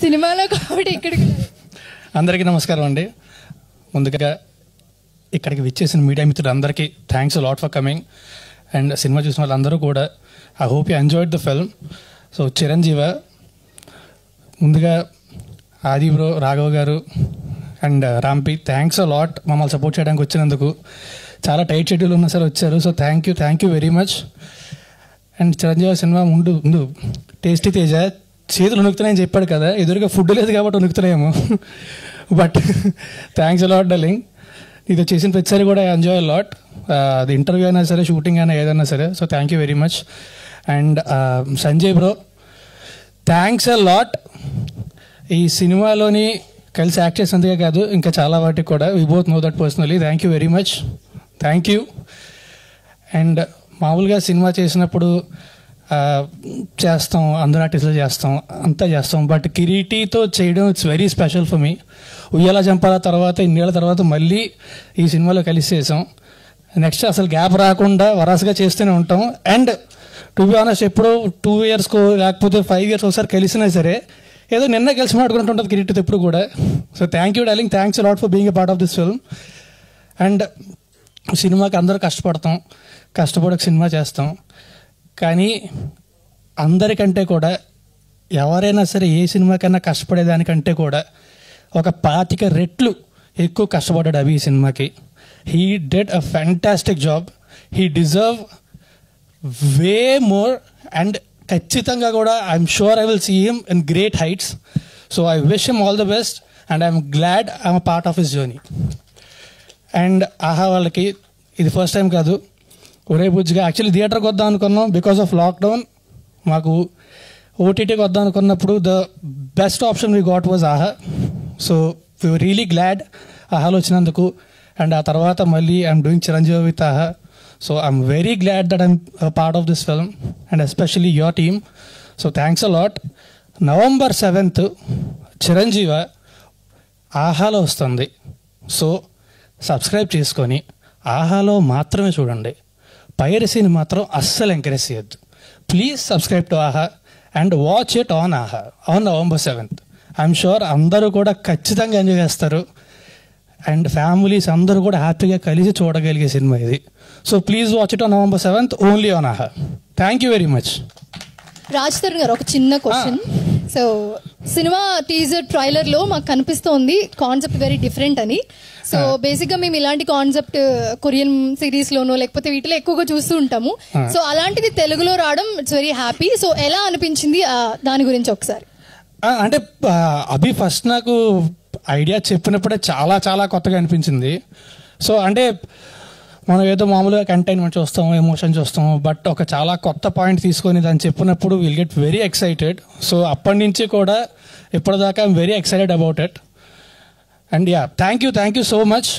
సినిమాలో కాబట్టి ఇక్కడికి. అందరికీ నమస్కారం అండి. ముందుగా ఇక్కడికి విచ్చేసిన మీడియా మిత్రులు అందరికీ thanks lot for coming. And cinema చూసిన వాళ్ళందరూ కూడా I hope you enjoyed the film. So Chiranjeeva, ముందుగా ఆది బ్రో, రాఘవ్ గారు అండ్ రాంపి, థ్యాంక్స్ లాట్ మమ్మల్ని సపోర్ట్ చేయడానికి వచ్చినందుకు. చాలా టైట్ షెడ్యూల్ ఉన్నా సరే వచ్చారు. So thank you very much. And Chiranjeevi cinema ముందు టేస్టీ తేజ చేతులు వణుకుతున్నాయని చెప్పాడు కదా, ఎదురుగా ఫుడ్ లేదు కాబట్టి వణుకుతున్నాయేమో. But thanks lot darling. ఇది చేసిన ప్రతిసారి కూడా ఐ ఎంజాయ్ లాట్. అది ఇంటర్వ్యూ అయినా సరే, షూటింగ్ అయినా ఏదైనా సరే. So thank you very much. And Sanjay bro, thanks a lot. ఈ సినిమాలోని కలిసి యాక్ట్ చేసినందుకే కాదు, ఇంకా చాలా వాటికి కూడా we both know that personally. Thank you very much. Thank you. And మామూలుగా సినిమా చేసినప్పుడు చేస్తాం, అందరూ ఆర్టిస్టులు చేస్తాం, అంతా చేస్తాం. బట్ కిరీటితో చేయడం it's very special for me. ఉయ్యాల జంపాల తర్వాత, ఇన్నేళ్ల తర్వాత మళ్ళీ ఈ సినిమాలో కలిసి చేసాం. నెక్స్ట్ అసలు గ్యాప్ రాకుండా వరాసగా చేస్తూనే ఉంటాం. అండ్ టు బి ఆనెస్ట్, ఎప్పుడో 2 yearsకో లేకపోతే 5 years ఒకసారి కలిసినా సరే ఏదో నిన్న కలిసి మాట్లాడుకుంటుంటుంది కిరీటితో ఎప్పుడు కూడా. So thank you darling, thanks lot for being a part of this film. And సినిమాకి అందరూ కష్టపడి సినిమా చేస్తాం. కానీ అందరికంటే కూడా, ఎవరైనా సరే ఏ సినిమాకైనా కష్టపడేదానికంటే కూడా ఒక 25 రెట్లు ఎక్కువ కష్టపడ్డాడు అభి ఈ సినిమాకి. He did a fantastic job. He deserve way more. And ఖచ్చితంగా కూడా I'm sure I will see him in great heights. So I wish him all the best and I'm glad I'm a part of his journey. And Aha వాళ్ళకి ఇది first time కాదు, ఒరే బుజ్జిగా actually థియేటర్కి వద్దాం అనుకున్నాం. బికాస్ ఆఫ్ లాక్డౌన్ మాకు ఓటీటీకి వద్దాం అనుకున్నప్పుడు the best option we got was Aha. So we were really glad ఆహాలో వచ్చినందుకు. అండ్ ఆ తర్వాత మళ్ళీ I'm doing Chiranjeevi with Aha. So I'm very glad that I'm part of this film and especially your team. So thanks a lot. November 7th Chiranjeeva ఆహాలో వస్తుంది. So subscribe చేసుకొని ఆహాలో మాత్రమే చూడండి. పైరసీని మాత్రం అస్సలు ఎంకరేజ్ చేయొద్దు. ప్లీజ్ సబ్స్క్రైబ్ టు ఆహా అండ్ వాచ్ ఇట్ ఆన్ ఆహా on November 7th. I'm sure అందరూ కూడా ఖచ్చితంగా ఎంజాయ్ చేస్తారు. అండ్ ఫ్యామిలీస్ అందరూ కూడా హ్యాపీగా కలిసి చూడగలిగే సినిమా ఇది. So please watch it on November 7th only on Aha. Thank you very much. Raj Tarun గారు, ఒక చిన్న question. So cinema teaser trailer లో మాకు కనిపిస్తోంది కాన్సెప్ట్ వెరీ డిఫరెంట్ అని. సో బేసిక్ గా మేము ఇలాంటి కాన్సెప్ట్ కొరియన్ సిరీస్ లోనో లేకపోతే వీటిలో ఎక్కువగా చూస్తూ ఉంటాము. సో అలాంటిది తెలుగులో రావడం ఇట్స్ వెరీ హ్యాపీ. సో ఎలా అనిపించింది దాని గురించి ఒకసారి? అంటే అభి ఫస్ట్ నాకు ఐడియా చెప్పినప్పుడే చాలా చాలా కొత్తగా అనిపించింది. సో అంటే మనం ఏదో మామూలుగా కంటైన్మెంట్ చూస్తాము, ఎమోషన్ చూస్తాము, బట్ ఒక చాలా కొత్త పాయింట్ తీసుకొని దాన్ని చెప్పినప్పుడు will get very excited. So అప్పటి నుంచి కూడా ఇప్పటిదాకా I'm very excited about it. And yeah, thank you so much.